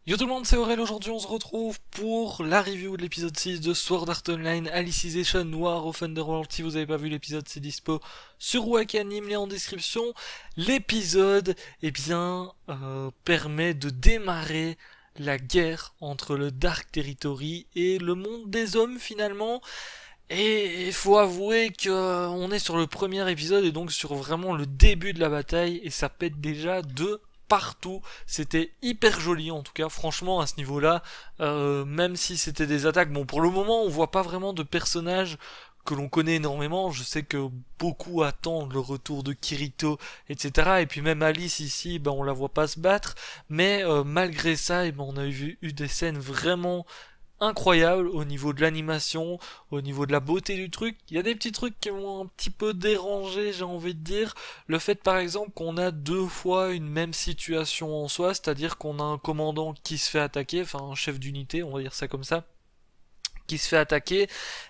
Yo tout le monde, c'est Aurel. Aujourd'hui on se retrouve pour la review de l'épisode 6 de Sword Art Online Alicization Noir of Underworld. Si vous avez pas vu l'épisode, c'est dispo sur Wakanim, lien en description. L'épisode, permet de démarrer la guerre entre le Dark Territory et le monde des hommes finalement. Et il faut avouer que on est sur le premier épisode et donc sur vraiment le début de la bataille et ça pète déjà de partout. C'était hyper joli en tout cas, franchement à ce niveau-là, même si c'était des attaques. Bon, pour le moment, on voit pas vraiment de personnages que l'on connaît énormément. Je sais que beaucoup attendent le retour de Kirito, etc. Et puis même Alice ici, ben on la voit pas se battre, mais malgré ça, on a eu des scènes vraiment incroyable au niveau de l'animation, au niveau de la beauté du truc. Il y a des petits trucs qui m'ont un petit peu dérangé, j'ai envie de dire. Le fait par exemple qu'on a deux fois une même situation en soi, c'est-à-dire qu'on a un commandant qui se fait attaquer, enfin un chef d'unité, on va dire ça comme ça, qui se fait attaquer,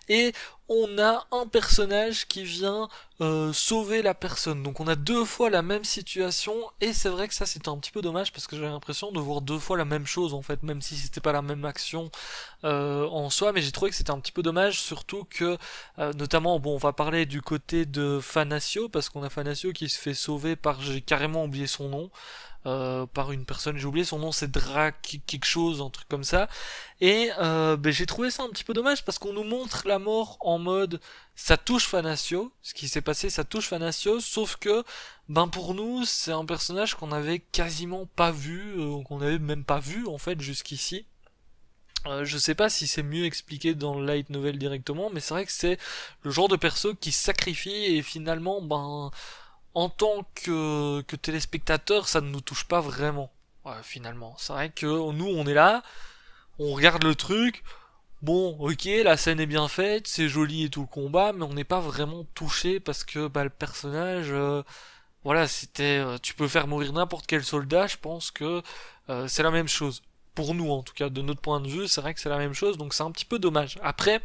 et on a un personnage qui vient sauver la personne. Donc on a deux fois la même situation, et c'est vrai que ça c'était un petit peu dommage parce que j'avais l'impression de voir deux fois la même chose en fait, même si c'était pas la même action en soi, mais j'ai trouvé que c'était un petit peu dommage, surtout que notamment, bon, on va parler du côté de Fanasio, parce qu'on a Fanasio qui se fait sauver par, j'ai carrément oublié son nom, par une personne, j'ai oublié son nom, c'est quelque chose, un truc comme ça. Et j'ai trouvé ça un petit peu dommage parce qu'on nous montre la mort en mode ça touche Fanasio, ce qui s'est passé ça touche Fanasio, sauf que ben pour nous c'est un personnage qu'on avait quasiment pas vu, qu'on avait même pas vu en fait jusqu'ici. Je sais pas si c'est mieux expliqué dans le light novel directement, mais c'est vrai que c'est le genre de perso qui se sacrifie et finalement, ben, en tant que téléspectateur, ça ne nous touche pas vraiment. Ouais, finalement, c'est vrai que nous, on est là, on regarde le truc. Bon, ok, la scène est bien faite, c'est joli et tout le combat, mais on n'est pas vraiment touché parce que bah, le personnage, voilà, c'était, tu peux faire mourir n'importe quel soldat, je pense que c'est la même chose. Pour nous, en tout cas, de notre point de vue, c'est vrai que c'est la même chose, donc c'est un petit peu dommage. Après,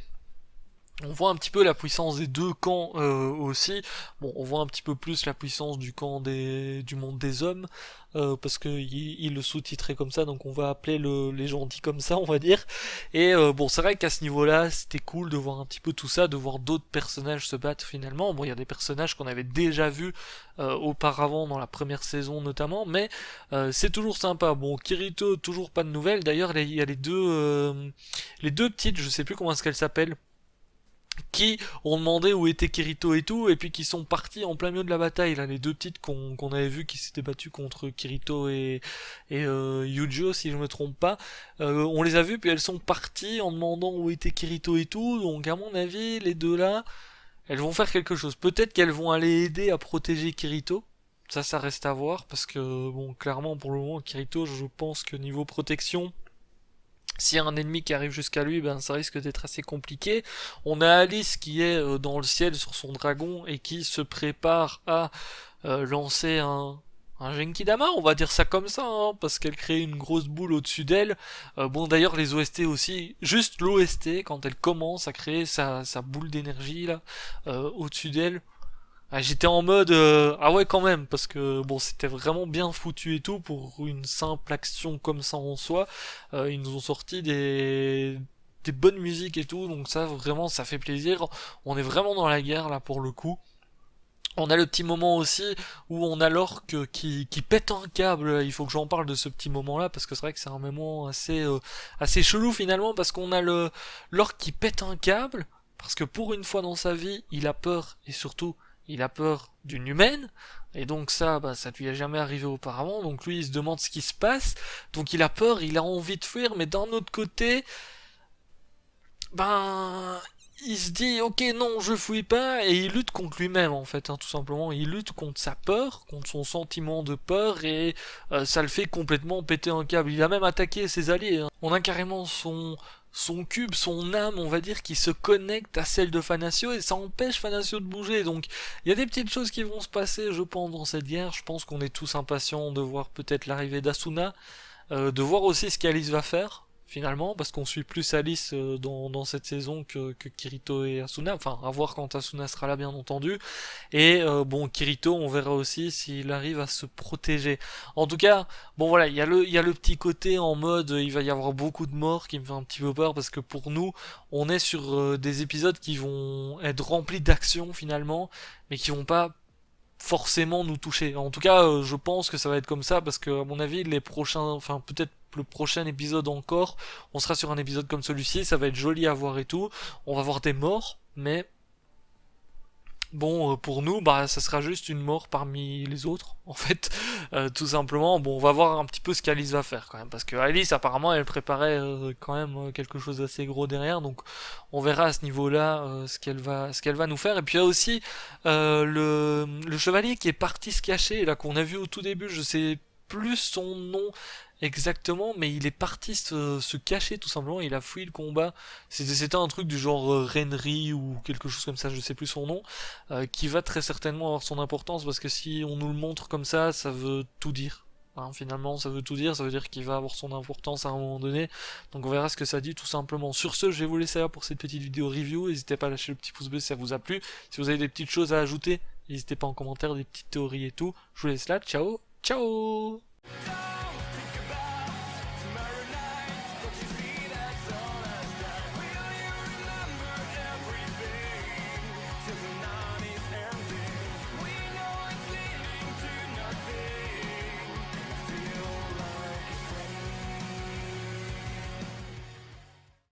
on voit un petit peu la puissance des deux camps aussi. Bon, on voit un petit peu plus la puissance du camp du monde des hommes, parce que il le sous-titrait comme ça, donc on va appeler les gentils comme ça, on va dire. Et bon, c'est vrai qu'à ce niveau-là, c'était cool de voir un petit peu tout ça, de voir d'autres personnages se battre finalement. Bon, il y a des personnages qu'on avait déjà vus auparavant dans la première saison notamment, mais c'est toujours sympa. Bon, Kirito, toujours pas de nouvelles. D'ailleurs, il y a les deux petites, je sais plus comment est-ce qu'elles s'appellent, qui ont demandé où était Kirito et tout, et puis qui sont partis en plein milieu de la bataille, là, les deux petites qu'on avait vues qui s'étaient battues contre Kirito et Yujo, si je me trompe pas, on les a vues, puis elles sont parties en demandant où était Kirito et tout, donc à mon avis, les deux là, elles vont faire quelque chose. Peut-être qu'elles vont aller aider à protéger Kirito, ça reste à voir, parce que, bon, clairement, pour le moment, Kirito, je pense que niveau protection, s'il y a un ennemi qui arrive jusqu'à lui, ben ça risque d'être assez compliqué. On a Alice qui est dans le ciel sur son dragon et qui se prépare à lancer un Genkidama, on va dire ça comme ça, hein, parce qu'elle crée une grosse boule au-dessus d'elle. Bon, d'ailleurs, les OST aussi, juste l'OST, quand elle commence à créer sa boule d'énergie là au-dessus d'elle, ah, j'étais en mode ah ouais quand même parce que bon c'était vraiment bien foutu et tout pour une simple action comme ça en soi. Ils nous ont sorti des bonnes musiques et tout, donc ça vraiment ça fait plaisir. On est vraiment dans la guerre là pour le coup. On a le petit moment aussi où on a l'orque qui pète un câble. Il faut que j'en parle de ce petit moment là parce que c'est vrai que c'est un moment assez chelou finalement parce qu'on a le l'orque qui pète un câble parce que pour une fois dans sa vie il a peur et surtout il a peur d'une humaine et donc ça bah ça lui a jamais arrivé auparavant donc lui il se demande ce qui se passe donc il a peur, il a envie de fuir mais d'un autre côté ben il se dit ok non je fouille pas et il lutte contre lui-même en fait hein, tout simplement il lutte contre sa peur contre son sentiment de peur et ça le fait complètement péter un câble il a même attaqué ses alliés hein. On a carrément son cube, son âme, on va dire, qui se connecte à celle de Fanasio et ça empêche Fanasio de bouger. Donc il y a des petites choses qui vont se passer, je pense, dans cette guerre. Je pense qu'on est tous impatients de voir peut-être l'arrivée d'Asuna, de voir aussi ce qu'Alice va faire. finalement, parce qu'on suit plus Alice dans cette saison que Kirito et Asuna, enfin à voir quand Asuna sera là bien entendu, et bon Kirito on verra aussi s'il arrive à se protéger. En tout cas, bon voilà, il y a le petit côté en mode il va y avoir beaucoup de morts qui me fait un petit peu peur, parce que pour nous, on est sur des épisodes qui vont être remplis d'action finalement, mais qui vont pas forcément nous toucher. En tout cas, je pense que ça va être comme ça parce que à mon avis, les prochains, enfin peut-être le prochain épisode encore, on sera sur un épisode comme celui-ci, ça va être joli à voir et tout. On va voir des morts, mais bon, pour nous, bah, ça sera juste une mort parmi les autres, en fait, tout simplement. Bon, on va voir un petit peu ce qu'Alice va faire quand même, parce que Alice, apparemment, elle préparait quand même quelque chose d'assez gros derrière, donc on verra à ce niveau-là ce qu'elle va nous faire. Et puis il y a aussi le chevalier qui est parti se cacher, là qu'on a vu au tout début, je sais plus son nom exactement, mais il est parti se cacher tout simplement, il a fui le combat. C'était un truc du genre Renry ou quelque chose comme ça, je sais plus son nom, qui va très certainement avoir son importance parce que si on nous le montre comme ça veut tout dire. Hein, finalement, ça veut tout dire, ça veut dire qu'il va avoir son importance à un moment donné. Donc on verra ce que ça dit tout simplement. Sur ce, je vais vous laisser là pour cette petite vidéo review. N'hésitez pas à lâcher le petit pouce bleu si ça vous a plu. Si vous avez des petites choses à ajouter, n'hésitez pas en commentaire, des petites théories et tout. Je vous laisse là, ciao, ciao!